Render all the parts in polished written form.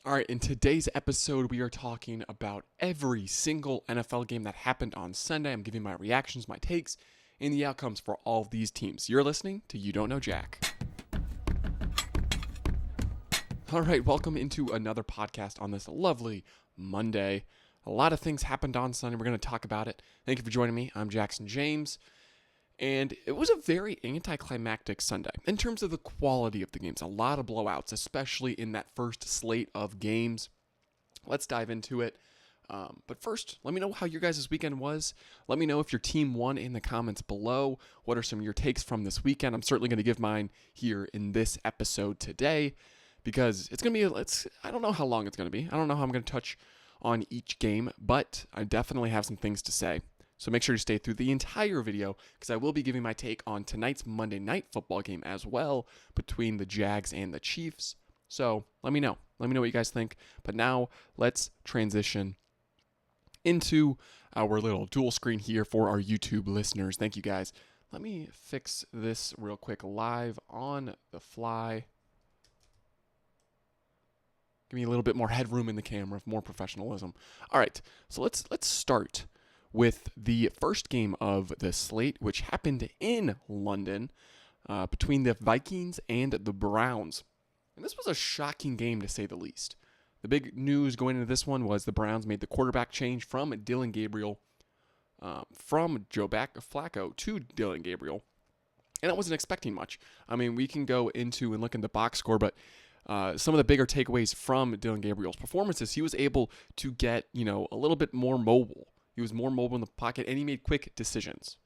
All right, in today's episode, we are talking about every single NFL game that happened on Sunday. I'm giving my reactions, my takes, and the outcomes for all of these teams. You're listening to You Don't Know Jack. All right, welcome into another podcast on this lovely Monday. A lot of things happened on Sunday. We're going to talk about it. Thank you for joining me. I'm Jackson James. And it was a very anticlimactic Sunday in terms of the quality of the games. A lot of blowouts, especially in that first slate of games. Let's dive into it. But first, let me know how your guys' weekend was. Let me know if your team won in the comments below. What are some of your takes from this weekend? I'm certainly going to give mine here in this episode today because it's going to be, I don't know how long it's going to be. I don't know how I'm going to touch on each game, but I definitely have some things to say. So make sure to stay through the entire video because I will be giving my take on tonight's Monday Night Football game as well between the Jags and the Chiefs. So let me know. Let me know what you guys think. But now let's transition into our little dual screen here for our YouTube listeners. Thank you guys. Let me fix this real quick live on the fly. Give me a little bit more headroom in the camera, more professionalism. All right, so let's start with the first game of the slate, which happened in London between the Vikings and the Browns. And this was a shocking game, to say the least. The big news going into this one was the Browns made the quarterback change from Dillon Gabriel, from Joe Flacco to Dillon Gabriel. And I wasn't expecting much. I mean, we can go into and look in the box score, but some of the bigger takeaways from Dillon Gabriel's performances, he was able to get, a little bit more mobile. He was more mobile in the pocket, and he made quick decisions.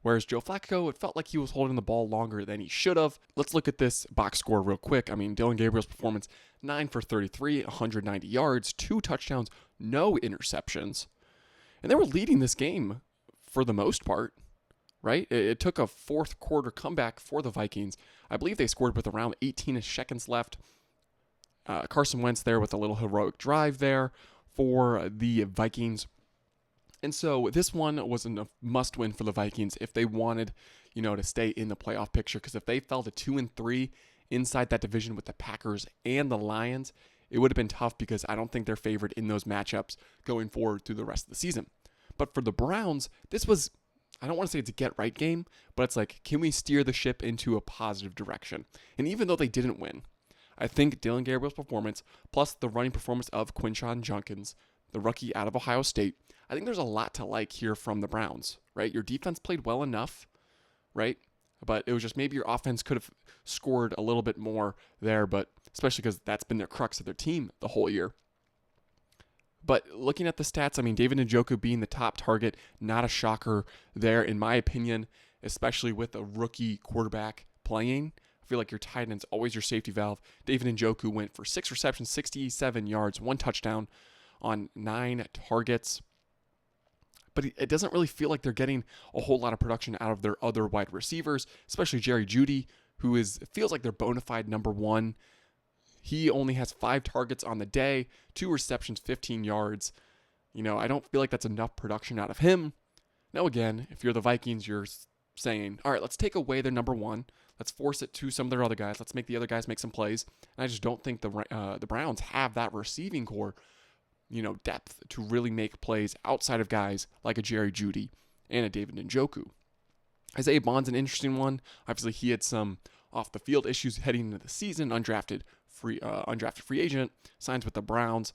Whereas Joe Flacco, it felt like he was holding the ball longer than he should have. Let's look at this box score real quick. I mean, Dillon Gabriel's performance, 9 for 33, 190 yards, 2 touchdowns, no interceptions. And they were leading this game for the most part, right? It took a fourth quarter comeback for the Vikings. I believe they scored with around 18-ish seconds left. Carson Wentz there with a little heroic drive there for the Vikings. And so this one was a must-win for the Vikings if they wanted, to stay in the playoff picture. Because if they fell to 2-3 inside that division with the Packers and the Lions, it would have been tough because I don't think they're favored in those matchups going forward through the rest of the season. But for the Browns, this was, I don't want to say it's a get-right game, but it's like, can we steer the ship into a positive direction? And even though they didn't win, I think Dillon Gabriel's performance, plus the running performance of Quinshon Judkins, the rookie out of Ohio State, I think there's a lot to like here from the Browns, right? Your defense played well enough, right? But it was just maybe your offense could have scored a little bit more there, but especially because that's been their crux of their team the whole year. But looking at the stats, I mean, David Njoku being the top target, not a shocker there, in my opinion, especially with a rookie quarterback playing. I feel like your tight end's always your safety valve. David Njoku went for 6 receptions, 67 yards, 1 touchdown on 9 targets. But it doesn't really feel like they're getting a whole lot of production out of their other wide receivers, especially Jerry Jeudy, who feels like their bona fide number one. He only has 5 targets on the day, 2 receptions, 15 yards. I don't feel like that's enough production out of him. Now, again, if you're the Vikings, you're saying, all right, let's take away their number one. Let's force it to some of their other guys. Let's make the other guys make some plays. And I just don't think the Browns have that receiving core, depth to really make plays outside of guys like a Jerry Jeudy and a David Njoku. Isaiah Bond's an interesting one. Obviously, he had some off-the-field issues heading into the season. Undrafted free agent, signs with the Browns.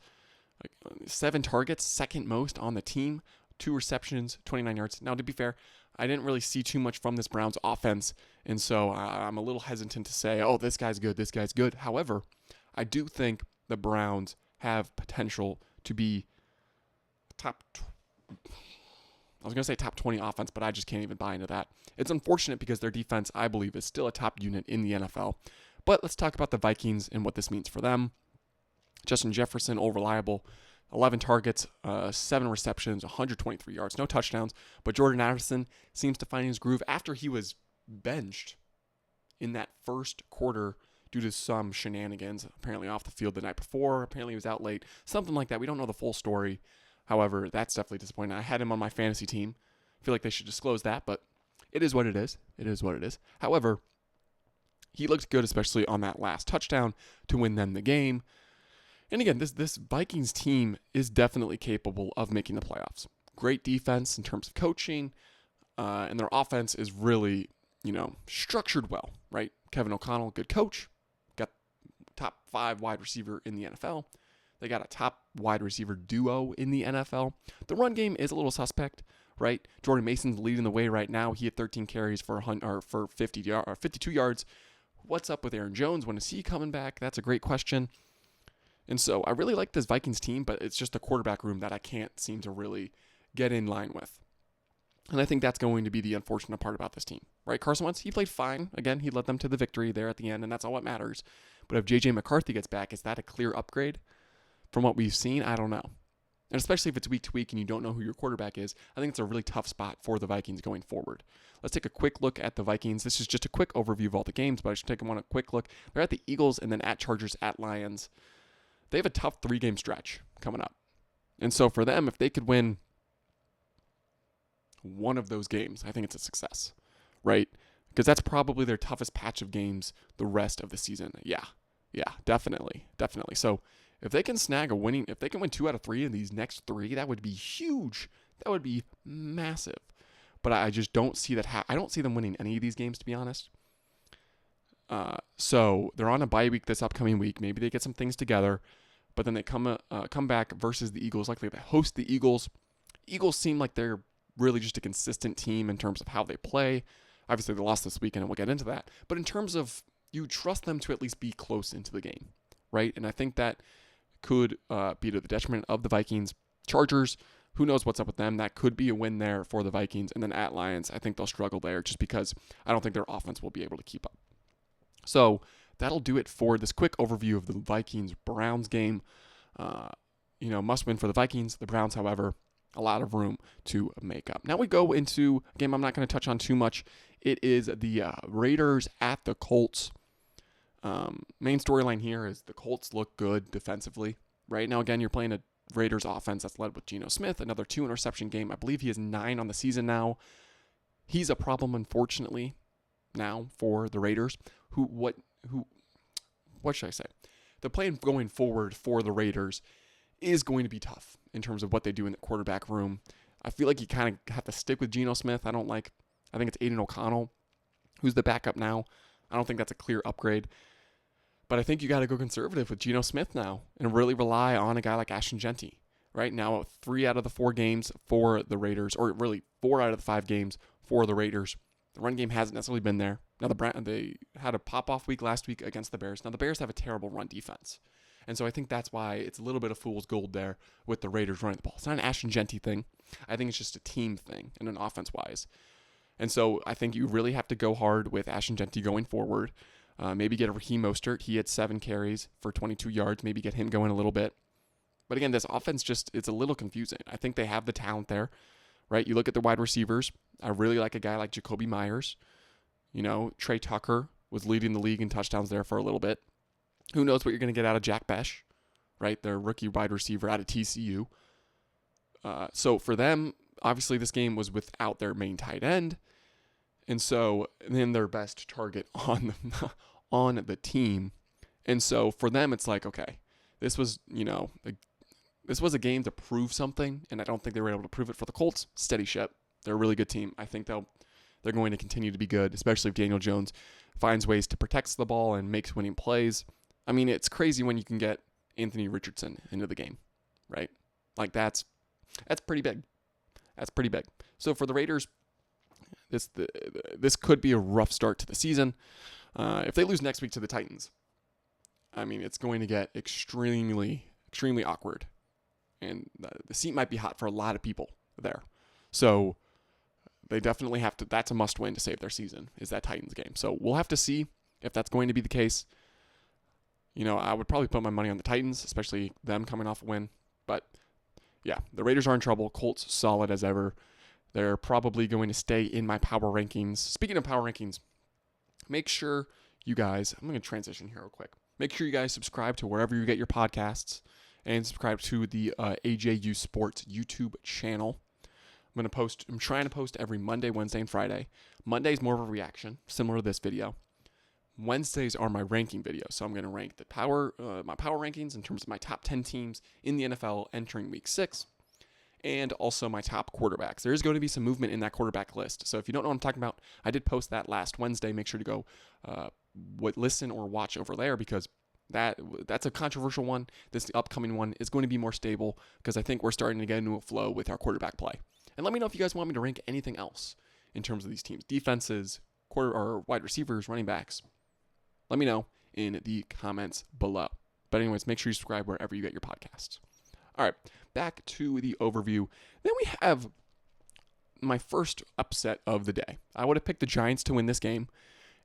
7 targets, second most on the team. 2 receptions, 29 yards. Now, to be fair, I didn't really see too much from this Browns offense, and so I'm a little hesitant to say, oh, this guy's good, this guy's good. However, I do think the Browns have potential to be top 20 offense, but I just can't even buy into that. It's unfortunate because their defense, I believe, is still a top unit in the NFL. But let's talk about the Vikings and what this means for them. Justin Jefferson, all reliable, 11 targets, 7 receptions, 123 yards, no touchdowns. But Jordan Addison seems to find his groove after he was benched in that first quarter due to some shenanigans, apparently off the field the night before. Apparently he was out late, something like that. We don't know the full story. However, that's definitely disappointing. I had him on my fantasy team. I feel like they should disclose that, but it is what it is. It is what it is. However, he looked good, especially on that last touchdown to win them the game. And again, this Vikings team is definitely capable of making the playoffs. Great defense in terms of coaching, and their offense is really, structured well, right? Kevin O'Connell, good coach, got top 5 wide receiver in the NFL. They got a top wide receiver duo in the NFL. The run game is a little suspect, right? Jordan Mason's leading the way right now. He had 13 carries for 52 yards. What's up with Aaron Jones? When is he coming back? That's a great question. And so I really like this Vikings team, but it's just the quarterback room that I can't seem to really get in line with. And I think that's going to be the unfortunate part about this team, right? Carson Wentz, he played fine. Again, he led them to the victory there at the end, and that's all that matters. But if J.J. McCarthy gets back, is that a clear upgrade from what we've seen? I don't know. And especially if it's week to week and you don't know who your quarterback is, I think it's a really tough spot for the Vikings going forward. Let's take a quick look at the Vikings. This is just a quick overview of all the games, but I should take a quick look. They're at the Eagles and then at Chargers, at Lions. They have a tough 3-game stretch coming up. And so for them, if they could win one of those games, I think it's a success, right? Because that's probably their toughest patch of games the rest of the season. Yeah, definitely. So if they can if they can win 2 out of 3 in these next 3, that would be huge. That would be massive. But I just don't see that. I don't see them winning any of these games, to be honest. So they're on a bye week this upcoming week. Maybe they get some things together, but then they come back versus the Eagles. Likely they host the Eagles. Eagles seem like they're really just a consistent team in terms of how they play. Obviously, they lost this weekend, and we'll get into that. But in terms of, you trust them to at least be close into the game, right? And I think that could be to the detriment of the Vikings. Chargers, who knows what's up with them? That could be a win there for the Vikings. And then at Lions, I think they'll struggle there just because I don't think their offense will be able to keep up. So that'll do it for this quick overview of the Vikings-Browns game. Must win for the Vikings. The Browns, however, a lot of room to make up. Now we go into a game I'm not going to touch on too much. It is the Raiders at the Colts. Main storyline here is the Colts look good defensively. Right now, again, you're playing a Raiders offense that's led with Geno Smith, another 2-interception game. I believe he has 9 on the season now. He's a problem, unfortunately, now for the Raiders. What should I say? The plan going forward for the Raiders is going to be tough in terms of what they do in the quarterback room. I feel like you kind of have to stick with Geno Smith. I think it's Aiden O'Connell who's the backup now. I don't think that's a clear upgrade. But I think you got to go conservative with Geno Smith now and really rely on a guy like Ashton Jeanty. Right now, 3 out of the 4 games for the Raiders, or really 4 out of the 5 games for the Raiders. The run game hasn't necessarily been there. Now, they had a pop-off week last week against the Bears. Now, the Bears have a terrible run defense. And so I think that's why it's a little bit of fool's gold there with the Raiders running the ball. It's not an Ashton Jeanty thing. I think it's just a team thing and an offense-wise. And so I think you really have to go hard with Ashton Jeanty going forward. Maybe get a Raheem Mostert. He had 7 carries for 22 yards. Maybe get him going a little bit. But again, this offense it's a little confusing. I think they have the talent there, right? You look at the wide receivers. I really like a guy like Jacoby Myers. Trey Tucker was leading the league in touchdowns there for a little bit. Who knows what you're going to get out of Jack Besh, right? Their rookie wide receiver out of TCU. So for them, obviously this game was without their main tight end. And so then their best target on the team. And so for them, it's like, okay, this was a game to prove something, and I don't think they were able to prove it for the Colts. Steady ship. They're a really good team. I think they're going to continue to be good, especially if Daniel Jones finds ways to protect the ball and makes winning plays. I mean, it's crazy when you can get Anthony Richardson into the game, right? Like that's pretty big. That's pretty big. So for the Raiders, this could be a rough start to the season. If they lose next week to the Titans, I mean, it's going to get extremely, extremely awkward. And the seat might be hot for a lot of people there. So they definitely have to, that's a must win to save their season, is that Titans game. So we'll have to see if that's going to be the case. I would probably put my money on the Titans, especially them coming off a win. But yeah, the Raiders are in trouble. Colts solid as ever. They're probably going to stay in my power rankings. Speaking of power rankings, make sure you guys, I'm going to transition here real quick. Make sure you guys subscribe to wherever you get your podcasts and subscribe to the AJU Sports YouTube channel. I'm trying to post every Monday, Wednesday, and Friday. Monday is more of a reaction, similar to this video. Wednesdays are my ranking videos. So I'm going to rank my power rankings in terms of my top 10 teams in the NFL entering week 6. And also my top quarterbacks. There is going to be some movement in that quarterback list. So if you don't know what I'm talking about, I did post that last Wednesday. Make sure to go listen or watch over there, because that's a controversial one. This upcoming one is going to be more stable, because I think we're starting to get into a flow with our quarterback play. And let me know if you guys want me to rank anything else in terms of these teams, defenses, or wide receivers, running backs. Let me know in the comments below. But anyways, make sure you subscribe wherever you get your podcasts. All right, back to the overview. Then we have my first upset of the day. I would have picked the Giants to win this game,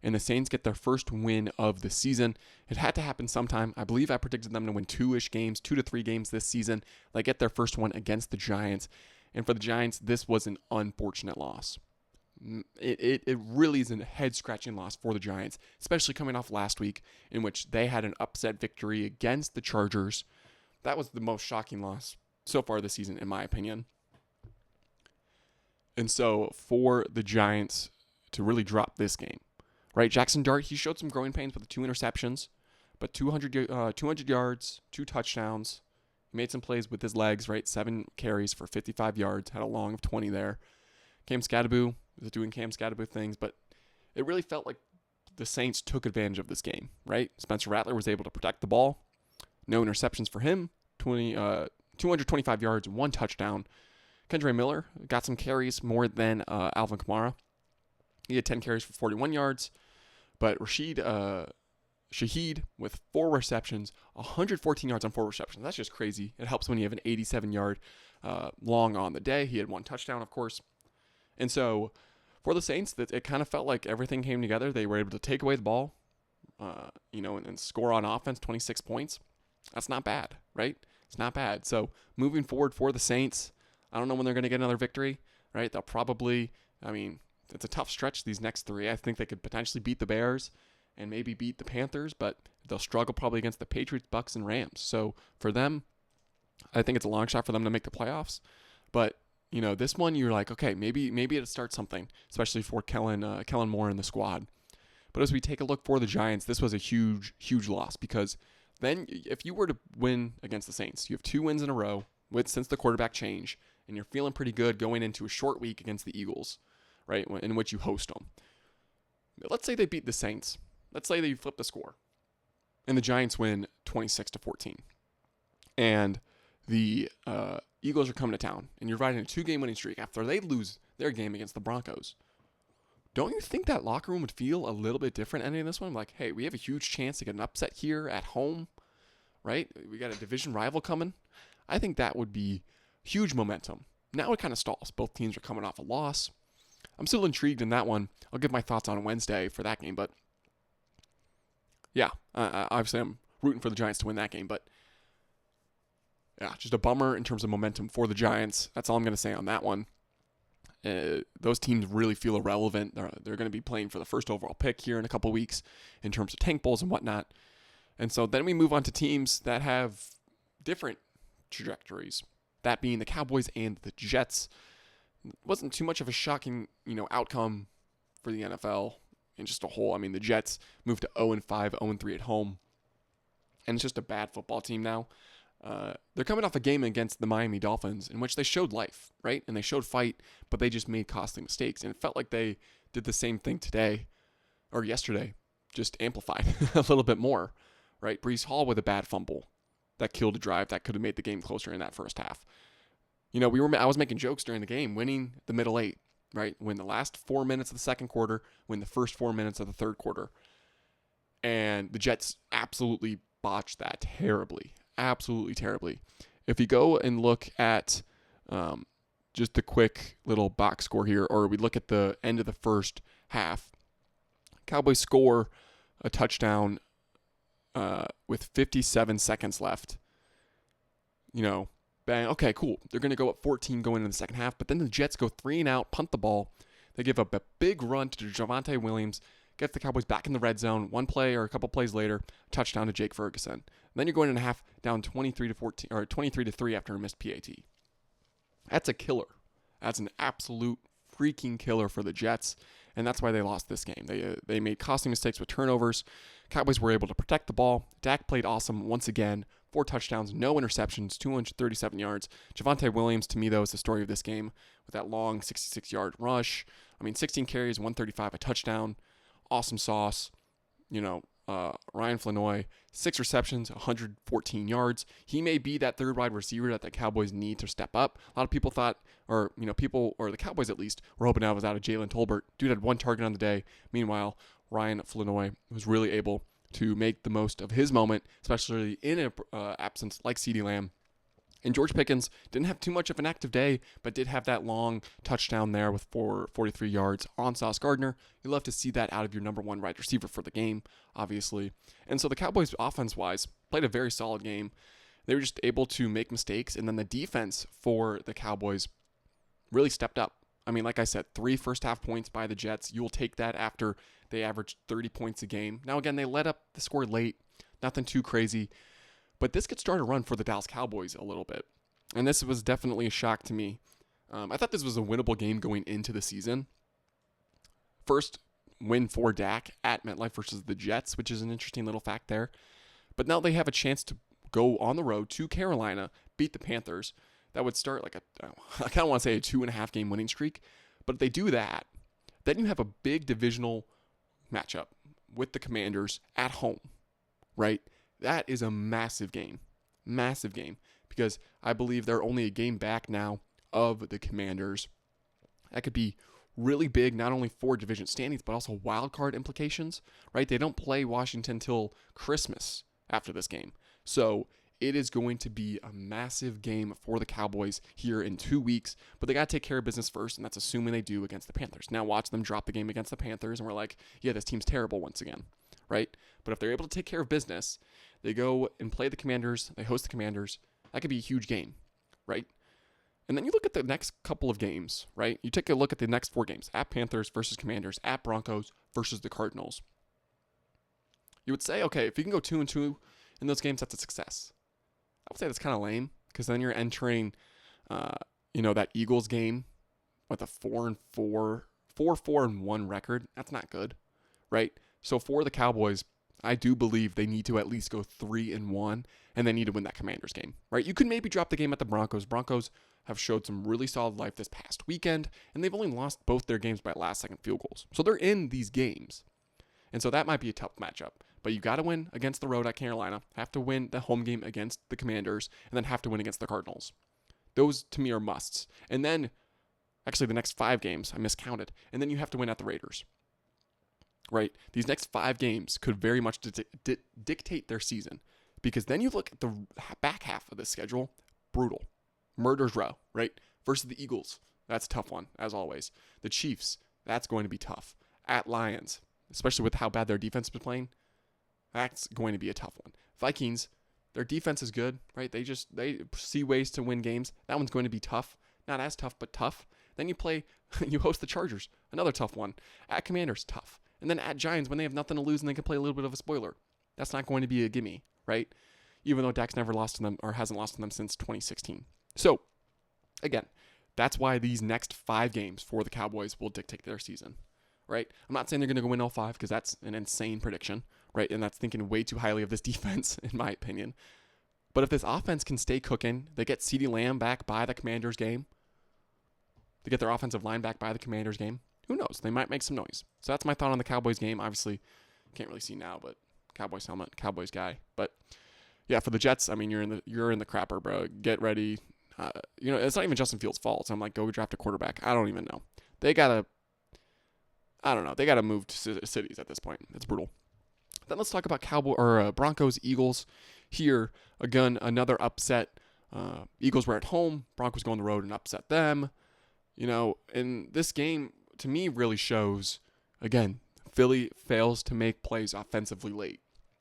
and the Saints get their first win of the season. It had to happen sometime. I believe I predicted them to win 2 to 3 games this season. They get their first one against the Giants. And for the Giants, this was an unfortunate loss. It really is a head-scratching loss for the Giants, especially coming off last week, in which they had an upset victory against the Chargers. That was the most shocking loss so far this season, in my opinion. And so for the Giants to really drop this game, right? Jackson Dart, he showed some growing pains with the 2 interceptions, but 200 yards, 2 touchdowns. He made some plays with his legs, right? 7 carries for 55 yards, had a long of 20 there. Cam Skattebo was doing Cam Skattebo things, but it really felt like the Saints took advantage of this game, right? Spencer Rattler was able to protect the ball. No interceptions for him. 225 yards, 1 touchdown. Kendre Miller got some carries more than Alvin Kamara. He had 10 carries for 41 yards. But Shaheed with 4 receptions, 114 yards on 4 receptions. That's just crazy. It helps when you have an 87-yard long on the day. He had 1 touchdown, of course. And so for the Saints, it kind of felt like everything came together. They were able to take away the ball, and score on offense, 26 points. That's not bad, right? It's not bad. So moving forward for the Saints, I don't know when they're going to get another victory, right? They'll probably, it's a tough stretch, these next 3. I think they could potentially beat the Bears and maybe beat the Panthers, but they'll struggle probably against the Patriots, Bucks, and Rams. So for them, I think it's a long shot for them to make the playoffs. But this one, you're like, okay, maybe it'll start something, especially for Kellen Moore in the squad. But as we take a look for the Giants, this was a huge, huge loss, because then if you were to win against the Saints, you have 2 wins in a row since the quarterback change, and you're feeling pretty good going into a short week against the Eagles, right, in which you host them. Let's say they beat the Saints. Let's say they flip the score, and the Giants win 26-14. And the Eagles are coming to town, and you're riding a 2-game winning streak after they lose their game against the Broncos. Don't you think that locker room would feel a little bit different ending this one? Like, hey, we have a huge chance to get an upset here at home, right? We got a division rival coming. I think that would be huge momentum. Now it kind of stalls. Both teams are coming off a loss. I'm still intrigued in that one. I'll give my thoughts on Wednesday for that game, but yeah, obviously I'm rooting for the Giants to win that game, but yeah, just a bummer in terms of momentum for the Giants. That's all I'm going to say on that one. Those teams really feel irrelevant. They're going to be playing for the first overall pick here in a couple weeks in terms of tank bowls and whatnot. And so then we move on to teams that have different trajectories, that being the Cowboys and the Jets. It wasn't too much of a shocking, outcome for the NFL in just a whole. The Jets moved to 0-5, 0-3 at home, and it's just a bad football team now. They're coming off a game against the Miami Dolphins in which they showed life, right? And they showed fight, but they just made costly mistakes. And it felt like they did the same thing today or yesterday, just amplified a little bit more, right? Breece Hall with a bad fumble that killed a drive that could have made the game closer in that first half. I was making jokes during the game, winning the middle 8, right? Win the last 4 minutes of the second quarter, win the first 4 minutes of the third quarter. And the Jets absolutely botched that terribly. Absolutely terribly. If you go and look at just the quick little box score here, or we look at the end of the first half, Cowboys score a touchdown with 57 seconds left. Bang, okay, cool. They're going to go up 14 going into the second half, but then the Jets go 3 and out, punt the ball. They give up a big run to Javonte Williams, gets the Cowboys back in the red zone. One play or a couple plays later, touchdown to Jake Ferguson. And then you're going in a half down 23-14 or 23-3 after a missed PAT. That's a killer. That's an absolute freaking killer for the Jets, and that's why they lost this game. They made costly mistakes with turnovers. Cowboys were able to protect the ball. Dak played awesome once again. 4 touchdowns, no interceptions, 237 yards. Javonte Williams, to me, though, is the story of this game with that long 66-yard rush. 16 carries, 135, a touchdown. Awesome sauce. Ryan Flanoy, 6 receptions, 114 yards. He may be that third wide receiver that the Cowboys need to step up. A lot of people thought, or the Cowboys at least, were hoping that was out of Jalen Tolbert. Dude had 1 target on the day. Meanwhile, Ryan Flanoy was really able to make the most of his moment, especially in an absence like CeeDee Lamb. And George Pickens didn't have too much of an active day, but did have that long touchdown there with 43 yards on Sauce Gardner. You love to see that out of your number 1 wide receiver for the game, obviously. And so the Cowboys, offense-wise, played a very solid game. They were just able to make mistakes, and then the defense for the Cowboys really stepped up. Like I said, 3 first-half points by the Jets. You will take that after they averaged 30 points a game. Now, again, they let up the score late. Nothing too crazy. But this could start a run for the Dallas Cowboys a little bit. And this was definitely a shock to me. I thought this was a winnable game going into the season. First win for Dak at MetLife versus the Jets, which is an interesting little fact there. But now they have a chance to go on the road to Carolina, beat the Panthers. That would start like I kind of want to say a 2.5 game winning streak. But if they do that, then you have a big divisional matchup with the Commanders at home, right? That is a massive game, because I believe they're only a game back now of the Commanders. That could be really big, not only for division standings, but also wild card implications, right? They don't play Washington till Christmas after this game. So it is going to be a massive game for the Cowboys here in 2 weeks, but they got to take care of business first, and that's assuming they do against the Panthers. Now watch them drop the game against the Panthers, and we're like, yeah, this team's terrible once again, right? But if they're able to take care of business, they go and play the Commanders, they host the Commanders, that could be a huge game, right? And then you look at the next couple of games, right? You take a look at the next 4 games, at Panthers versus Commanders, at Broncos versus the Cardinals. You would say, okay, if you can go 2-2 in those games, that's a success. I would say that's kind of lame, because then you're entering, that Eagles game with a 4-4-1 record. That's not good, right? So for the Cowboys, I do believe they need to at least go 3-1, and they need to win that Commanders game, right? You could maybe drop the game at the Broncos. Broncos have showed some really solid life this past weekend, and they've only lost both their games by last-second field goals. So they're in these games, and so that might be a tough matchup. But you got to win against the road at Carolina, have to win the home game against the Commanders, and then have to win against the Cardinals. Those, to me, are musts. And then, actually, the next 5 games, I miscounted, and then you have to win at the Raiders. Right? These next 5 games could very much dictate their season, because then you look at the back half of the schedule, brutal. Murder's Row, right? Versus the Eagles. That's a tough one, as always. The Chiefs, that's going to be tough. At Lions, especially with how bad their defense has been playing, that's going to be a tough one. Vikings, their defense is good, right? They see ways to win games. That one's going to be tough. Not as tough, but tough. Then you host the Chargers, another tough one. At Commanders, tough. And then at Giants, when they have nothing to lose and they can play a little bit of a spoiler. That's not going to be a gimme, right? Even though Dak's never lost to them, or hasn't lost to them since 2016. So, again, that's why these next 5 games for the Cowboys will dictate their season, right? I'm not saying they're going to go win all 5, because that's an insane prediction, right? And that's thinking way too highly of this defense, in my opinion. But if this offense can stay cooking, they get CeeDee Lamb back by the Commanders game, they get their offensive line back by the Commanders game, who knows? They might make some noise. So that's my thought on the Cowboys game. Obviously, can't really see now, but Cowboys helmet, Cowboys guy. But yeah, for the Jets, I mean, you're in the crapper, bro. Get ready. It's not even Justin Fields' fault. So I'm like, go draft a quarterback. I don't even know. They gotta move to cities at this point. It's brutal. Then let's talk about Broncos, Eagles. Here again, another upset. Eagles were at home. Broncos go on the road and upset them. And this game, to me, really shows, again, Philly fails to make plays offensively late.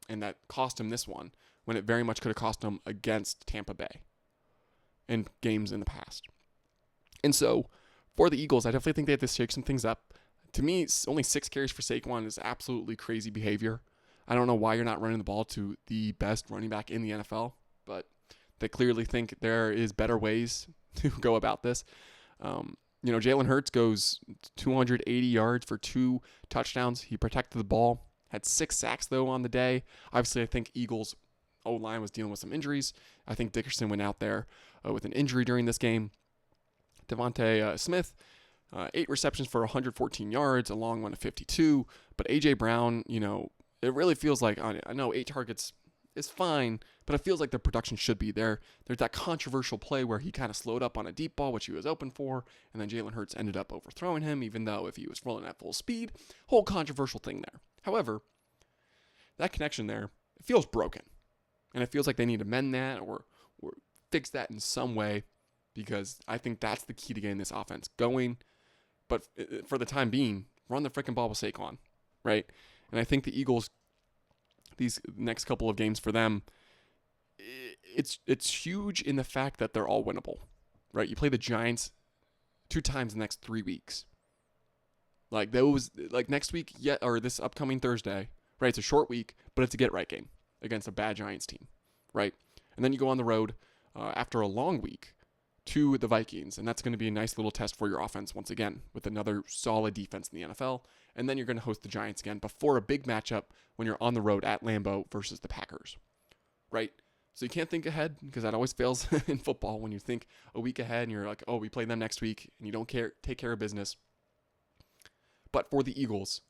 And that cost him this one, when it very much could have cost him against Tampa Bay in games in the past. And so, for the Eagles, I definitely think they have to shake some things up. To me, only 6 carries for Saquon is absolutely crazy behavior. I don't know why you're not running the ball to the best running back in the NFL, but they clearly think there is better ways to go about this. Jalen Hurts goes 280 yards for 2 touchdowns. He protected the ball. Had 6 sacks, though, on the day. Obviously, I think Eagles' O-line was dealing with some injuries. I think Dickerson went out there with an injury during this game. Devontae Smith, 8 receptions for 114 yards, a long one of 52. But A.J. Brown, it really feels like, I know 8 targets is fine, but it feels like the production should be there. There's that controversial play where he kind of slowed up on a deep ball, which he was open for, and then Jalen Hurts ended up overthrowing him, even though if he was rolling at full speed, whole controversial thing there. However, that connection there, it feels broken. And it feels like they need to mend that or fix that in some way, because I think that's the key to getting this offense going. But for the time being, run the freaking ball with Saquon, right? And I think the Eagles, these next couple of games for them, it's huge in the fact that they're all winnable, right? You play the Giants 2 times in the next 3 weeks. Like next week, or this upcoming Thursday, right? It's a short week, but it's a get-right game against a bad Giants team, right? And then you go on the road after a long week to the Vikings, and that's going to be a nice little test for your offense once again with another solid defense in the NFL. And then you're going to host the Giants again before a big matchup when you're on the road at Lambeau versus the Packers, right? So you can't think ahead, because that always fails in football when you think a week ahead and you're like, oh, we play them next week, and you don't take care of business. But for the Eagles,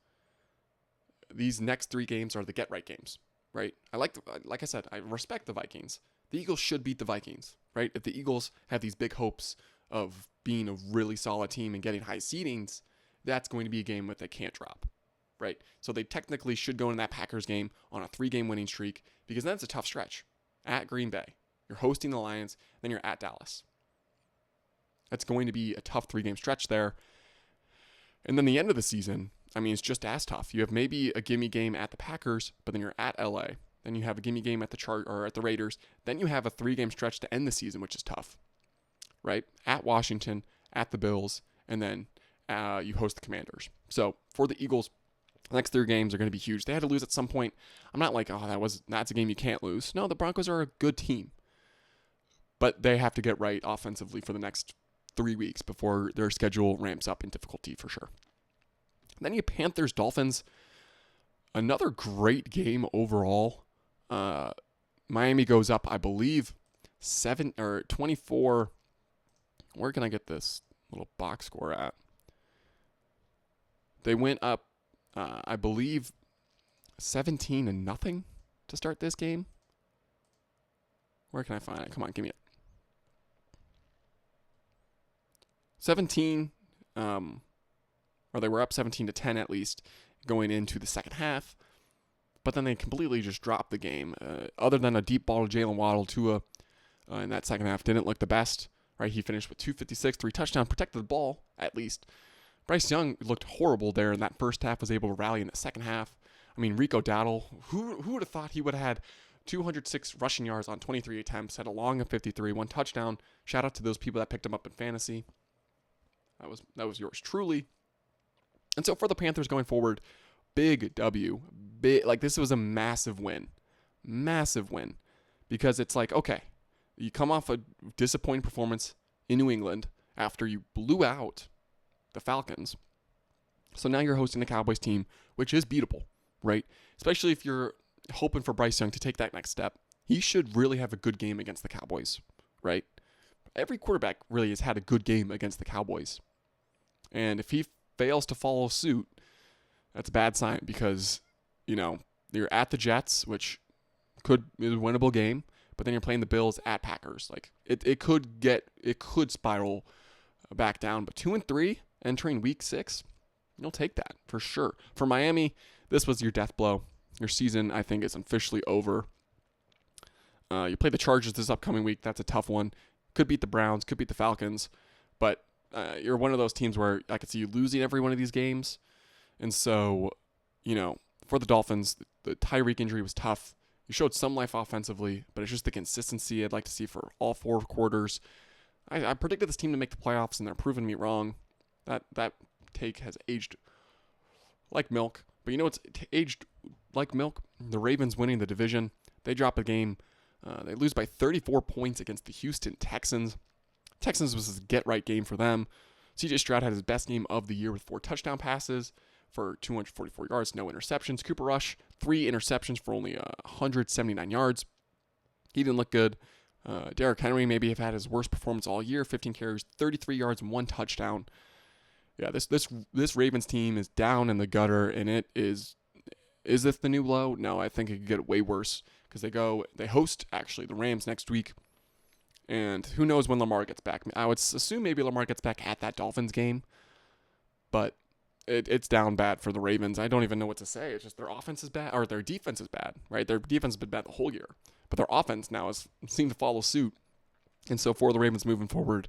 these next 3 games are the get-right games, right? Like I said, I respect the Vikings. The Eagles should beat the Vikings, right? If the Eagles have these big hopes of being a really solid team and getting high seedings, that's going to be a game that they can't drop, right? So they technically should go into that Packers game on a 3-game winning streak, because that's a tough stretch. At Green Bay, you're hosting the Lions, then you're at Dallas. That's going to be a tough 3-game stretch there. And then the end of the season, it's just as tough. You have maybe a gimme game at the Packers, but then you're at LA. Then you have a gimme game at the Raiders. Then you have a 3-game stretch to end the season, which is tough, right? At Washington, at the Bills, and then you host the Commanders. So for the Eagles, the next 3 games are going to be huge. They had to lose at some point. I'm not like, that's a game you can't lose. No, the Broncos are a good team, but they have to get right offensively for the next 3 weeks before their schedule ramps up in difficulty for sure. Then you have Panthers, Dolphins. Another great game overall. Miami goes up, I believe, 24. Where can I get this little box score at? They went up, I believe, 17-0 to start this game. Where can I find it? Come on, give me it. 17, or they were up 17-10 at least going into the second half. But then they completely just dropped the game. Other than a deep ball to Jalen Waddle, Tua in that second half didn't look the best. Right, he finished with 256, 3 touchdowns, protected the ball at least. Bryce Young looked horrible there in that first half, was able to rally in the second half. Rico Dowdle, who would have thought he would have had 206 rushing yards on 23 attempts, had a long of 53, 1 touchdown. Shout out to those people that picked him up in fantasy. That was yours truly. And so for the Panthers going forward, big W. This was a massive win. Massive win. Because it's like, okay, you come off a disappointing performance in New England after you blew out the Falcons. So now you're hosting the Cowboys team, which is beatable, right? Especially if you're hoping for Bryce Young to take that next step. He should really have a good game against the Cowboys, right? Every quarterback really has had a good game against the Cowboys. And if he fails to follow suit, that's a bad sign, because, you're at the Jets, which is a winnable game, but then you're playing the Bills at Packers. It could spiral back down, but 2-3 entering week 6, you'll take that for sure. For Miami, this was your death blow. Your season, I think, is officially over. You play the Chargers this upcoming week. That's a tough one. Could beat the Browns, could beat the Falcons, but you're one of those teams where I could see you losing every one of these games. And so, for the Dolphins, the Tyreek injury was tough. You showed some life offensively, but it's just the consistency I'd like to see for all 4 quarters. I predicted this team to make the playoffs, and they're proving me wrong. That take has aged like milk. But it's aged like milk. The Ravens winning the division. They drop a game. They lose by 34 points against the Houston Texans. Texans was a get-right game for them. CJ Stroud had his best game of the year with 4 touchdown passes for 244 yards, no interceptions. Cooper Rush, 3 interceptions for only 179 yards. He didn't look good. Derrick Henry maybe have had his worst performance all year, 15 carries, 33 yards, and 1 touchdown. Yeah, this Ravens team is down in the gutter, and it is this the new low? No, I think it could get way worse because they host actually the Rams next week, and who knows when Lamar gets back. I would assume maybe Lamar gets back at that Dolphins game, but it's down bad for the Ravens. I don't even know what to say. It's just their offense is bad, or their defense is bad, right? Their defense has been bad the whole year, but their offense now has seemed to follow suit. And so for the Ravens moving forward,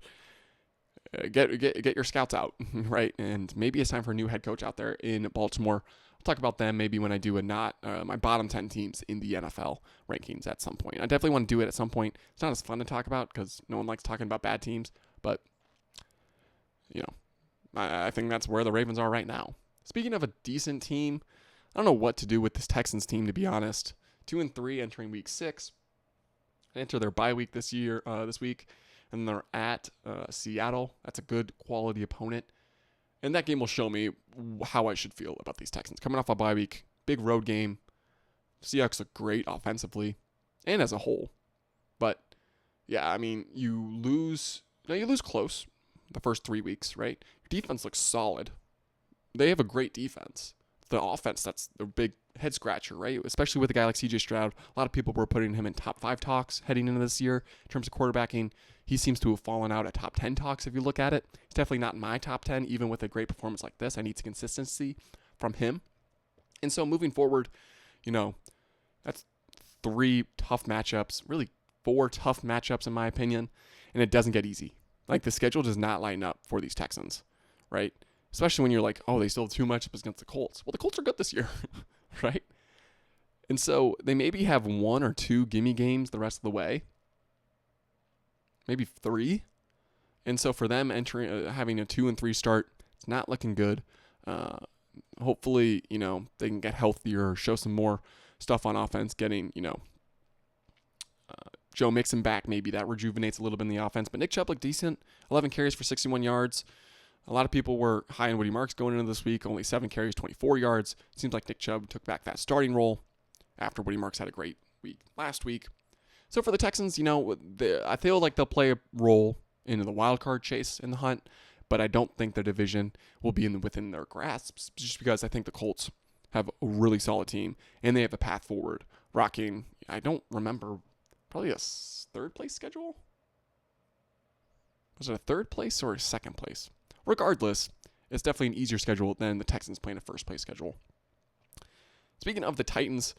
get your scouts out, right? And maybe it's time for a new head coach out there in Baltimore. I'll talk about them maybe when I do my bottom 10 teams in the NFL rankings at some point. I definitely want to do it at some point. It's not as fun to talk about because no one likes talking about bad teams, but I think that's where the Ravens are right now. Speaking of a decent team, I don't know what to do with this Texans team, to be honest. 2-3 entering week 6. They enter their bye week this week, and they're at Seattle. That's a good quality opponent. And that game will show me how I should feel about these Texans. Coming off a bye week, big road game. Seahawks look great offensively and as a whole. But, yeah, I mean, you lose close the first 3 weeks, right? Your defense looks solid. They have a great defense. The offense, that's the big head scratcher, right? Especially with a guy like CJ Stroud. A lot of people were putting him in top 5 talks heading into this year in terms of quarterbacking. He seems to have fallen out at top 10 talks if you look at it. He's definitely not in my top 10, even with a great performance like this. I need some consistency from him. And so moving forward, that's 3 tough matchups, really 4 tough matchups in my opinion, and it doesn't get easy. Like, the schedule does not line up for these Texans, right? Especially when you're like, oh, they still have 2 matchups against the Colts. Well, the Colts are good this year, right? And so they maybe have 1 or 2 gimme games the rest of the way. Maybe 3. And so for them having a 2-3 start, it's not looking good. Hopefully, they can get healthier, show some more stuff on offense, getting, Joe Mixon back, maybe that rejuvenates a little bit in the offense. But Nick Chubb looked decent, 11 carries for 61 yards. A lot of people were high on Woody Marks going into this week, only 7 carries, 24 yards. It seems like Nick Chubb took back that starting role after Woody Marks had a great week last week. So for the Texans, I feel like they'll play a role in the wild card chase in the hunt, but I don't think their division will be within their grasps, just because I think the Colts have a really solid team, and they have a path forward, rocking, I don't remember, probably a 3rd place schedule? Was it a 3rd place or a 2nd place? Regardless, it's definitely an easier schedule than the Texans playing a 1st place schedule. Speaking of the Titans,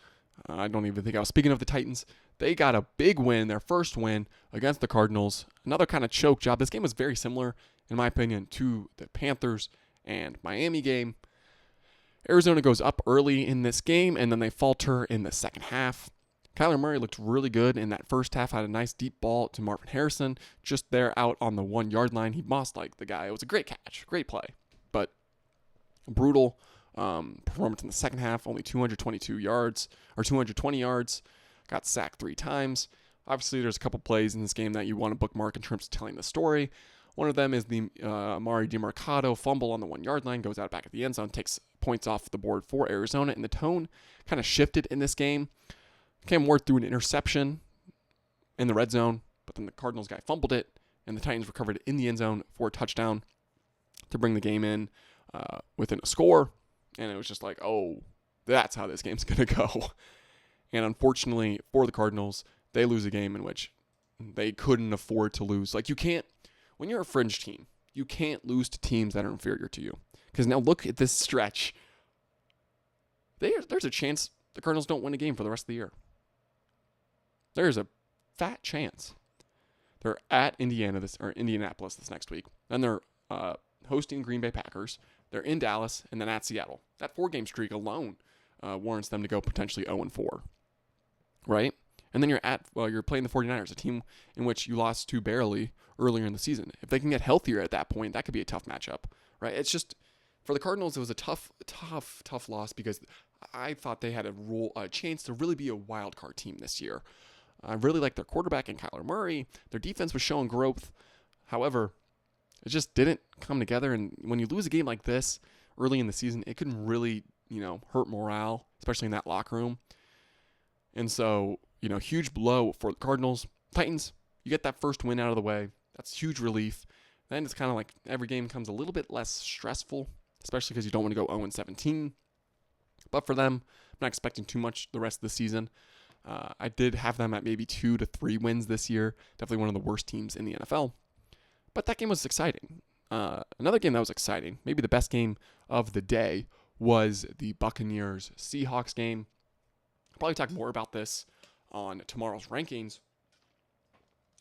I don't even think I was speaking of the Titans. They got a big win, their first win against the Cardinals. Another kind of choke job. This game was very similar, in my opinion, to the Panthers and Miami game. Arizona goes up early in this game, and then they falter in the second half. Kyler Murray looked really good in that first half, had a nice deep ball to Marvin Harrison, just there out on the 1-yard line. He mossed like the guy. It was a great catch, great play, but brutal performance in the second half, only 220 yards, got sacked 3 times. Obviously, there's a couple plays in this game that you want to bookmark in terms of telling the story. One of them is the Amari DiMercado fumble on the 1-yard line, goes out back at the end zone, takes points off the board for Arizona, and the tone kind of shifted in this game. Cam Ward threw an interception in the red zone, but then the Cardinals guy fumbled it, and the Titans recovered it in the end zone for a touchdown to bring the game in within a score. And it was just like, oh, that's how this game's going to go. And unfortunately for the Cardinals, they lose a game in which they couldn't afford to lose. Like, you can't, when you're a fringe team, you can't lose to teams that are inferior to you. Because now look at this stretch. There's a chance the Cardinals don't win a game for the rest of the year. There's a fat chance. They're at Indianapolis this next week. Then they're hosting Green Bay Packers. They're in Dallas and then at Seattle. That 4-game streak alone warrants them to go potentially 0-4, right? And then you're playing the 49ers, a team in which you lost to barely earlier in the season. If they can get healthier at that point, that could be a tough matchup, right? It's just, for the Cardinals, it was a tough loss because I thought they had a chance to really be a wild card team this year. I really like their quarterback in Kyler Murray. Their defense was showing growth. However, It just didn't come together. And when you lose a game like this early in the season, it can really, hurt morale, especially in that locker room. And so, huge blow for the Cardinals. Titans, you get that first win out of the way. That's huge relief. Then it's kind of like every game becomes a little bit less stressful, especially because you don't want to go 0-17. But for them, I'm not expecting too much the rest of the season. I did have them at maybe 2 to 3 wins this year. Definitely one of the worst teams in the NFL. But that game was exciting. Another game that was exciting, maybe the best game of the day, was the Buccaneers-Seahawks game. I'll probably talk more about this on tomorrow's rankings.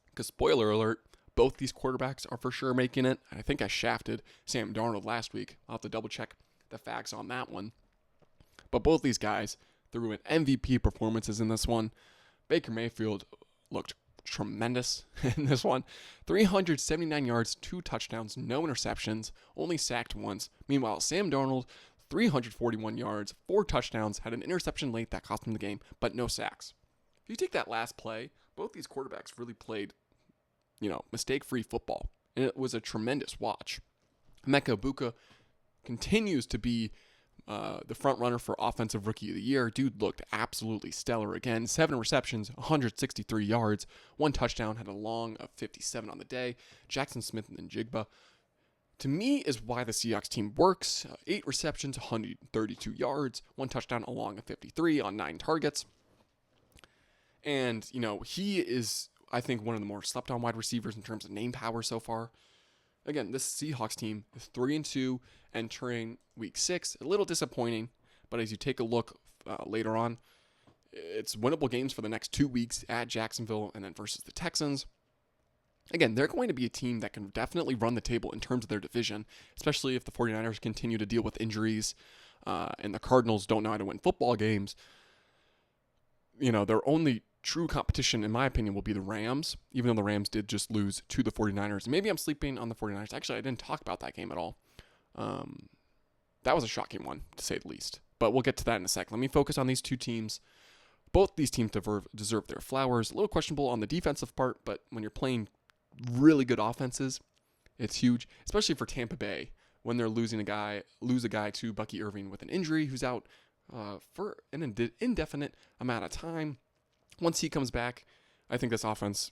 Because spoiler alert, both these quarterbacks are for sure making it. I think I shafted Sam Darnold last week. I'll have to double check the facts on that one. But both these guys threw in MVP performances in this one. Baker Mayfield looked tremendous in this one. 379 yards, 2 touchdowns, no interceptions, only sacked once. Meanwhile, Sam Darnold, 341 yards, 4 touchdowns, had an interception late that cost him the game, but no sacks. If you take that last play, both these quarterbacks really played, mistake-free football. And it was a tremendous watch. Emeka Egbuka continues to be the front runner for Offensive Rookie of the Year. Dude looked absolutely stellar again. 7 receptions, 163 yards, 1 touchdown, had a long of 57 on the day. Jackson Smith and Jigba, to me, is why the Seahawks team works. 8 receptions, 132 yards, 1 touchdown, a long of 53 on 9 targets. And, he is, I think, one of the more slept-on wide receivers in terms of name power so far. Again, this Seahawks team is 3-2 entering Week 6. A little disappointing, but as you take a look later on, it's winnable games for the next 2 weeks at Jacksonville and then versus the Texans. Again, they're going to be a team that can definitely run the table in terms of their division, especially if the 49ers continue to deal with injuries and the Cardinals don't know how to win football games. Their only true competition, in my opinion, will be the Rams, even though the Rams did just lose to the 49ers. Maybe I'm sleeping on the 49ers. Actually, I didn't talk about that game at all. That was a shocking one, to say the least. But we'll get to that in a second. Let me focus on these two teams. Both these teams deserve their flowers. A little questionable on the defensive part, but when you're playing really good offenses, it's huge, especially for Tampa Bay when they're lose a guy to Bucky Irving with an injury who's out for an indefinite amount of time. Once he comes back, I think this offense,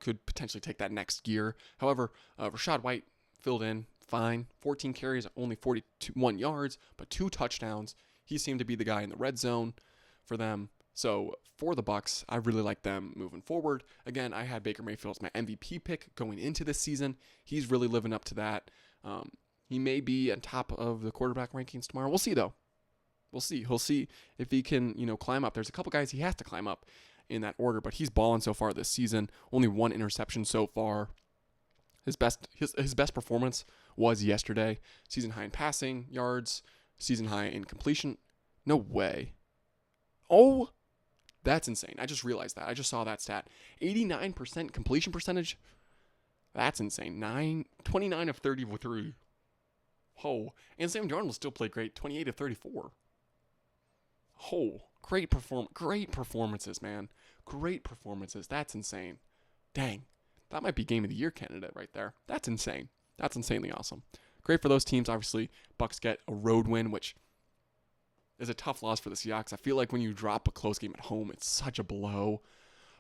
could potentially take that next gear. However, Rachaad White filled in fine. 14 carries, only 41 yards, but 2 touchdowns. He seemed to be the guy in the red zone for them. So for the Bucs, I really like them moving forward. Again, I had Baker Mayfield as my MVP pick going into this season. He's really living up to that. He may be on top of the quarterback rankings tomorrow. We'll see, though. We'll see. He'll see if he can, climb up. There's a couple guys he has to climb up in that order, but he's balling so far this season. Only 1 interception so far. His best performance was yesterday. Season high in passing yards, season high in completion. No way. Oh, that's insane. I just realized that. I just saw that stat. 89% completion percentage. That's insane. 29 of 33. Oh, and Sam Darnold still played great. 28 of 34. Oh, great performances, man. Great performances. That's insane. Dang. That might be Game of the Year candidate right there. That's insane. That's insanely awesome. Great for those teams. Obviously, Bucs get a road win, which is a tough loss for the Seahawks. I feel like when you drop a close game at home, it's such a blow.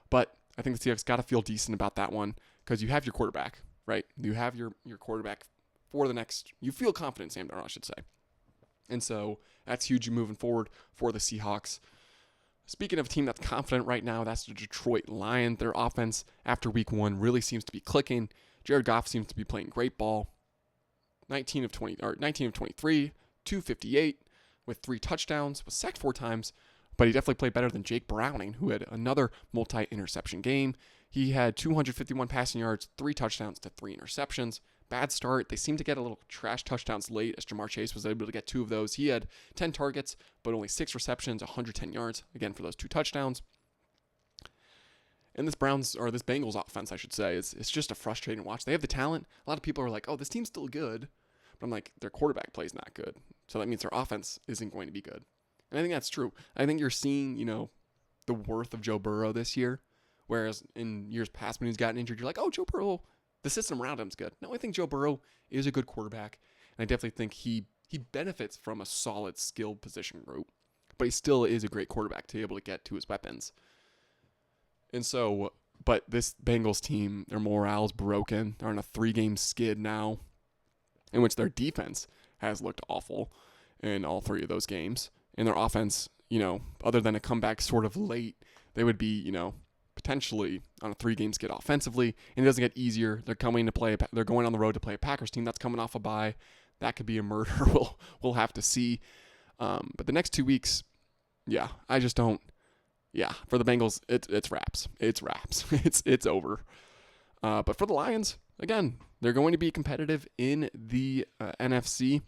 But I think the Seahawks got to feel decent about that one because you have your quarterback, right? You have your quarterback for the next. You feel confident, Sam Darnold, I should say. And so that's huge moving forward for the Seahawks. Speaking of a team that's confident right now, that's the Detroit Lions. Their offense after week 1 really seems to be clicking. Jared Goff seems to be playing great ball. 19 of 23, 258 with 3 touchdowns, was sacked 4 times, but he definitely played better than Jake Browning, who had another multi-interception game. He had 251 passing yards, 3 touchdowns to 3 interceptions. Bad start. They seemed to get a little trash touchdowns late as Jamar Chase was able to get 2 of those. He had 10 targets, but only 6 receptions, 110 yards, again, for those 2 touchdowns. And this Bengals offense, I should say, it's just a frustrating watch. They have the talent. A lot of people are like, oh, this team's still good. But I'm like, their quarterback play is not good. So that means their offense isn't going to be good. And I think that's true. I think you're seeing, the worth of Joe Burrow this year. Whereas in years past when he's gotten injured, you're like, oh, Joe Burrow, the system around him is good. Now, I think Joe Burrow is a good quarterback, and I definitely think he benefits from a solid skilled position group, but he still is a great quarterback to be able to get to his weapons. And so, but this Bengals team, their morale's broken. They're on a 3-game skid now, in which their defense has looked awful in all 3 of those games. And their offense, other than a comeback sort of late, they would be, potentially on a 3-game skid offensively, and it doesn't get easier. They're going on the road to play a Packers team that's coming off a bye. That could be a murder. We'll have to see. But the next 2 weeks, I just don't. Yeah, for the Bengals, it's wraps. It's wraps. It's over. But for the Lions, again, they're going to be competitive in the NFC.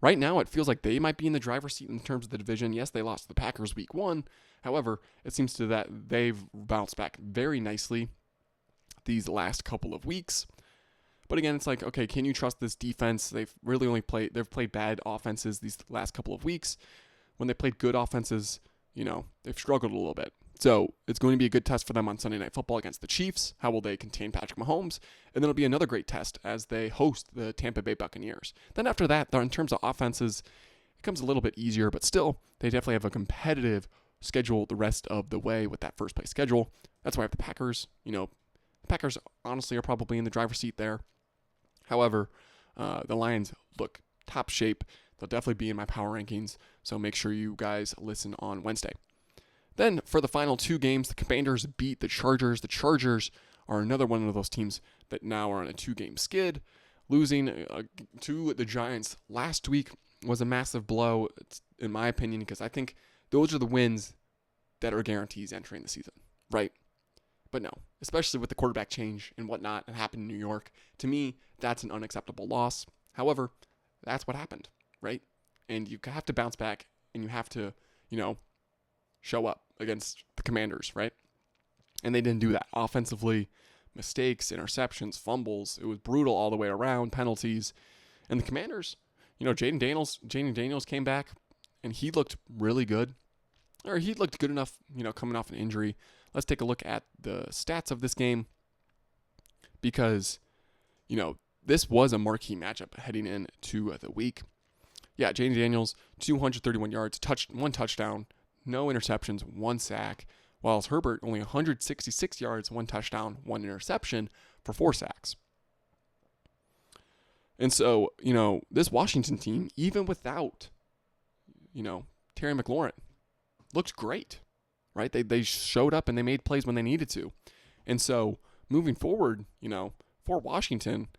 Right now, it feels like they might be in the driver's seat in terms of the division. Yes, they lost to the Packers week 1. However, it seems to that they've bounced back very nicely these last couple of weeks. But again, it's like, okay, can you trust this defense? They've played bad offenses these last couple of weeks. When they played good offenses, they've struggled a little bit. So it's going to be a good test for them on Sunday Night Football against the Chiefs. How will they contain Patrick Mahomes? And then it'll be another great test as they host the Tampa Bay Buccaneers. Then after that, in terms of offenses, it becomes a little bit easier, but still, they definitely have a competitive schedule the rest of the way with that first place schedule. That's why I have the Packers. The Packers honestly are probably in the driver's seat there. However, the Lions look top shape. They'll definitely be in my power rankings, so make sure you guys listen on Wednesday. Then, for the final 2 games, the Commanders beat the Chargers. The Chargers are another one of those teams that now are on a 2-game skid. Losing to the Giants last week was a massive blow, in my opinion, because I think those are the wins that are guarantees entering the season, right? But no, especially with the quarterback change and whatnot that happened in New York, to me, that's an unacceptable loss. However, that's what happened, right? And you have to bounce back, and you have to, show up against the Commanders, right? And they didn't do that. Offensively, mistakes, interceptions, fumbles. It was brutal all the way around, penalties. And the Commanders, Jaden Daniels came back, and he looked really good. Or he looked good enough, coming off an injury. Let's take a look at the stats of this game because, this was a marquee matchup heading into the week. Yeah, Jaden Daniels, 231 yards, 1 touchdown, no interceptions, 1 sack, whilst Herbert only 166 yards, 1 touchdown, 1 interception for 4 sacks. And so, this Washington team, even without, Terry McLaurin, looked great, right? They showed up and they made plays when they needed to. And so, moving forward, for Washington,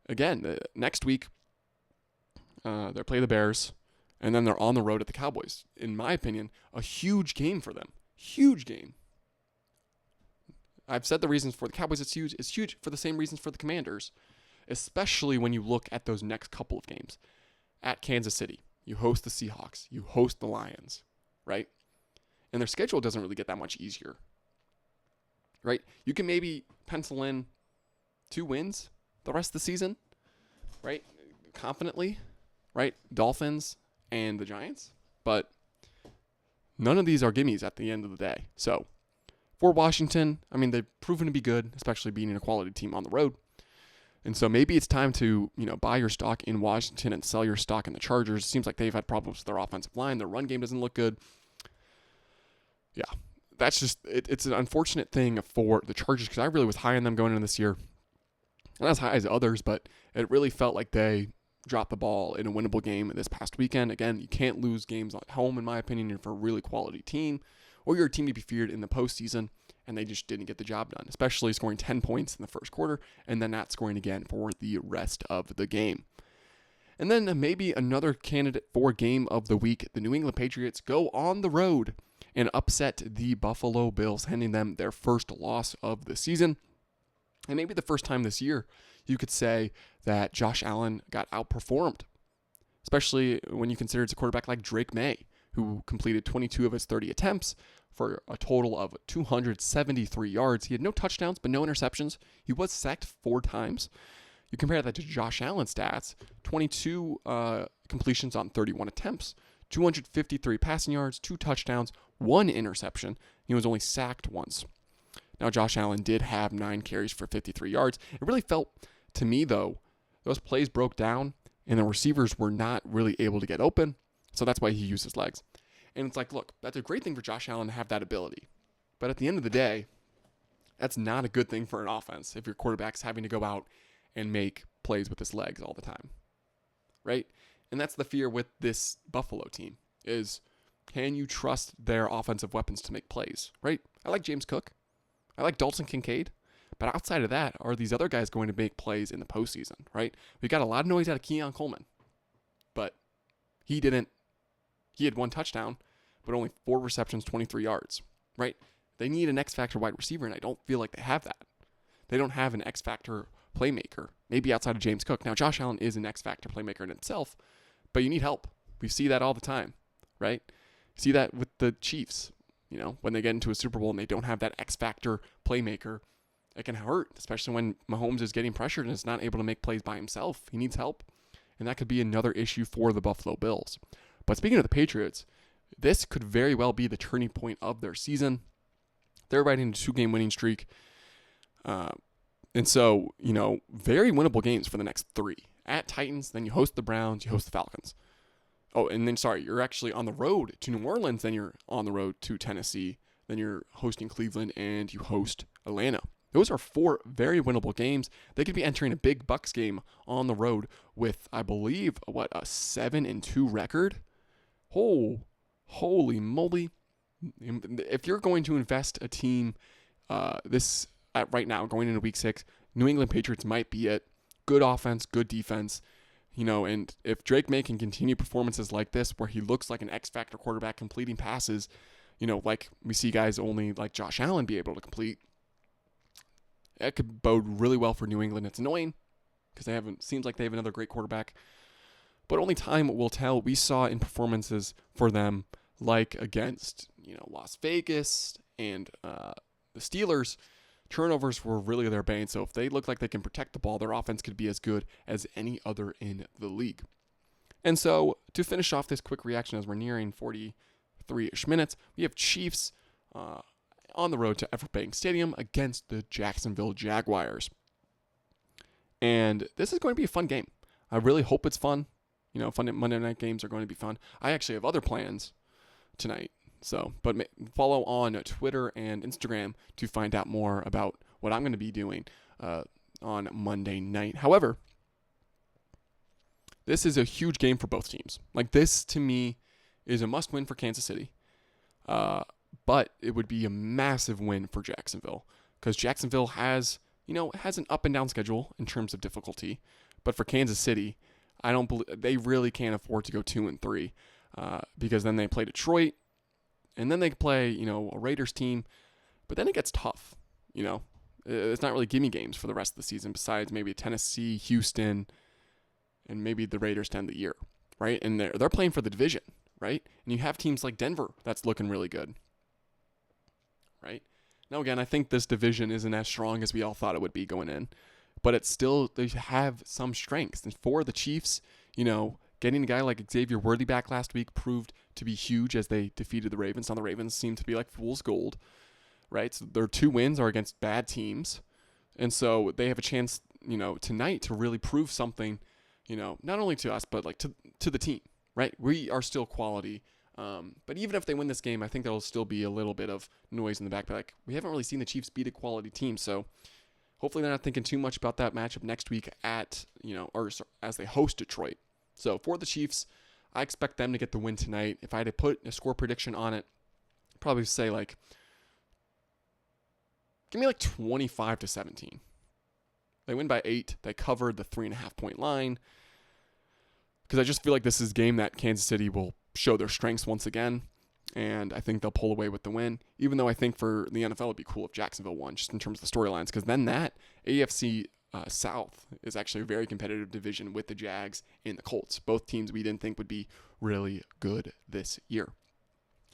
again, next week, they play the Bears, and then they're on the road at the Cowboys. In my opinion, a huge game for them. Huge game. I've said the reasons for the Cowboys it's huge. It's huge for the same reasons for the Commanders, especially when you look at those next couple of games. At Kansas City, you host the Seahawks, you host the Lions, right? And their schedule doesn't really get that much easier, right? You can maybe pencil in 2 wins the rest of the season, right? Confidently, right? Dolphins and the Giants, but none of these are gimmies at the end of the day. So for Washington, they've proven to be good, especially being a quality team on the road. And so maybe it's time to, buy your stock in Washington and sell your stock in the Chargers. It seems like they've had problems with their offensive line. Their run game doesn't look good. Yeah, that's just, it's an unfortunate thing for the Chargers because I really was high on them going into this year. Not as high as others, but it really felt like they dropped the ball in a winnable game this past weekend. Again, you can't lose games at home, in my opinion, for a really quality team, or you're a team to be feared in the postseason, and they just didn't get the job done, especially scoring 10 points in the first quarter and then not scoring again for the rest of the game. And then maybe another candidate for game of the week, the New England Patriots go on the road and upset the Buffalo Bills, handing them their first loss of the season. And maybe the first time this year you could say that Josh Allen got outperformed, especially when you consider it's a quarterback like Drake May, who completed 22 of his 30 attempts for a total of 273 yards. He had no touchdowns, but no interceptions. He was sacked 4 times. You compare that to Josh Allen's stats, 22 completions on 31 attempts, 253 passing yards, 2 touchdowns, 1 interception. He was only sacked once. Now, Josh Allen did have 9 carries for 53 yards. It really felt to me, though, those plays broke down and the receivers were not really able to get open. So that's why he used his legs. And it's like, look, that's a great thing for Josh Allen to have that ability. But at the end of the day, that's not a good thing for an offense if your quarterback's having to go out and make plays with his legs all the time, right? And that's the fear with this Buffalo team is, can you trust their offensive weapons to make plays, right? I like James Cook. I like Dalton Kincaid. But outside of that, are these other guys going to make plays in the postseason, right? We got a lot of noise out of Keon Coleman, but he didn't. He had 1 touchdown, but only 4 receptions, 23 yards, right? They need an X-Factor wide receiver, and I don't feel like they have that. They don't have an X-Factor playmaker, maybe outside of James Cook. Now, Josh Allen is an X-Factor playmaker in himself, but you need help. We see that all the time, right? See that with the Chiefs, when they get into a Super Bowl and they don't have that X-Factor playmaker, it can hurt, especially when Mahomes is getting pressured and is not able to make plays by himself. He needs help, and that could be another issue for the Buffalo Bills. But speaking of the Patriots, this could very well be the turning point of their season. They're riding a 2-game winning streak. And so, very winnable games for the next 3. At Titans, then you host the Browns, you host the Falcons. Oh, and then, you're actually on the road to New Orleans, then you're on the road to Tennessee, then you're hosting Cleveland, and you host Atlanta. Those are 4 very winnable games. They could be entering a big Bucs game on the road with, I believe, a 7-2 record? Oh, holy moly. If you're going to invest a team right now, going into week 6, New England Patriots might be it. Good offense, good defense. And if Drake May can continue performances like this, where he looks like an X-Factor quarterback completing passes, like we see guys only like Josh Allen be able to complete, that could bode really well for New England. It's annoying because seems like they have another great quarterback, but only time will tell. We saw in performances for them, like against, Las Vegas and the Steelers, turnovers were really their bane. So if they look like they can protect the ball, their offense could be as good as any other in the league. And so to finish off this quick reaction as we're nearing 43-ish minutes, we have Chiefs on the road to Everbank Stadium against the Jacksonville Jaguars. And this is going to be a fun game. I really hope it's fun. Fun Monday night games are going to be fun. I actually have other plans tonight. But follow on Twitter and Instagram to find out more about what I'm going to be doing on Monday night. However, this is a huge game for both teams. Like, this, to me, is a must-win for Kansas City. But it would be a massive win for Jacksonville because Jacksonville has an up and down schedule in terms of difficulty. But for Kansas City, I don't believe they really can't afford to go 2-3 because then they play Detroit and then they play, a Raiders team. But then it gets tough. It's not really gimme games for the rest of the season besides maybe Tennessee, Houston, and maybe the Raiders to end the year, right? And they're playing for the division, right? And you have teams like Denver that's looking really good, right? Now, again, I think this division isn't as strong as we all thought it would be going in, but it's still, they have some strengths. And for the Chiefs, getting a guy like Xavier Worthy back last week proved to be huge as they defeated the Ravens. Now, the Ravens seem to be like fool's gold, right? So their 2 wins are against bad teams. And so they have a chance, tonight to really prove something, not only to us, but like to the team, right? We are still quality. But even if they win this game, I think there'll still be a little bit of noise in the back. But like, we haven't really seen the Chiefs beat a quality team. So hopefully they're not thinking too much about that matchup next week or as they host Detroit. So for the Chiefs, I expect them to get the win tonight. If I had to put a score prediction on it, I'd probably say give me 25-17. They win by 8. They covered the 3.5-point line. Because I just feel like this is a game that Kansas City will show their strengths once again. And I think they'll pull away with the win. Even though I think for the NFL, it'd be cool if Jacksonville won, just in terms of the storylines. Because then that AFC South is actually a very competitive division with the Jags and the Colts. Both teams we didn't think would be really good this year.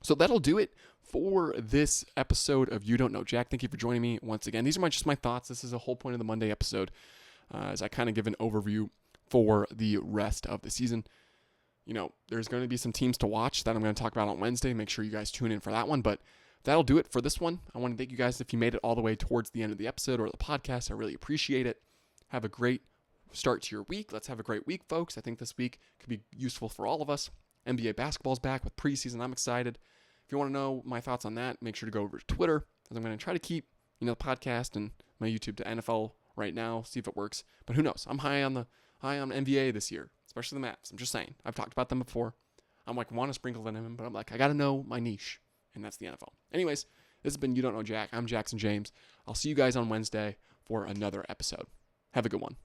So that'll do it for this episode of You Don't Know Jack. Thank you for joining me once again. These are just my thoughts. This is the whole point of the Monday episode as I kind of give an overview for the rest of the season. There's going to be some teams to watch that I'm going to talk about on Wednesday. Make sure you guys tune in for that one. But that'll do it for this one. I want to thank you guys if you made it all the way towards the end of the episode or the podcast. I really appreciate it. Have a great start to your week. Let's have a great week, folks. I think this week could be useful for all of us. NBA basketball's back with preseason. I'm excited. If you want to know my thoughts on that, make sure to go over to Twitter, as I'm going to try to keep the podcast and my YouTube to NFL right now, see if it works. But who knows? I'm high on NBA this year, especially the Mavs. I'm just saying. I've talked about them before. I'm like, want to sprinkle them in, but I'm like, I got to know my niche, and that's the NFL. Anyways, this has been You Don't Know Jack. I'm Jackson James. I'll see you guys on Wednesday for another episode. Have a good one.